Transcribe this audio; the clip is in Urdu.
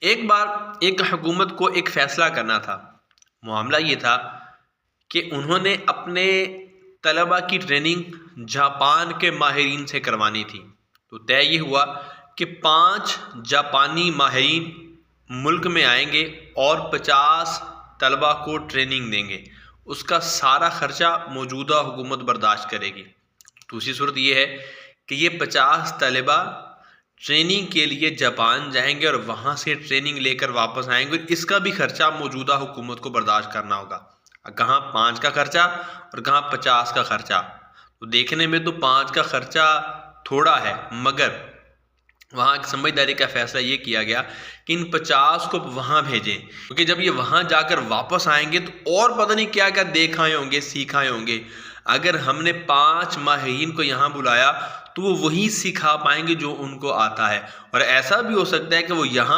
ایک بار ایک حکومت کو ایک فیصلہ کرنا تھا۔ معاملہ یہ تھا کہ انہوں نے اپنے طلبہ کی ٹریننگ جاپان کے ماہرین سے کروانی تھی۔ تو طے یہ ہوا کہ 5 جاپانی ماہرین ملک میں آئیں گے اور 50 طلبہ کو ٹریننگ دیں گے۔ اس کا سارا خرچہ موجودہ حکومت برداشت کرے گی۔ دوسری صورت یہ ہے کہ یہ 50 طلبہ ٹریننگ کے لیے جاپان جائیں گے اور وہاں سے ٹریننگ لے کر واپس آئیں گے، اور اس کا بھی خرچہ موجودہ حکومت کو برداشت کرنا ہوگا۔ کہاں 5 کا خرچہ اور کہاں 50 کا خرچہ۔ تو دیکھنے میں تو 5 کا خرچہ تھوڑا ہے، مگر وہاں ایک سمجھداری کا فیصلہ یہ کیا گیا کہ ان 50 کو وہاں بھیجیں، کیونکہ جب یہ وہاں جا کر واپس آئیں گے تو اور پتہ نہیں کیا کیا دیکھ آئے ہوں گے، سیکھ آئے ہوں گے۔ اگر ہم نے 5 ماہرین کو یہاں بلایا تو وہ وہی سکھا پائیں گے جو ان کو آتا ہے، اور ایسا بھی ہو سکتا ہے کہ وہ یہاں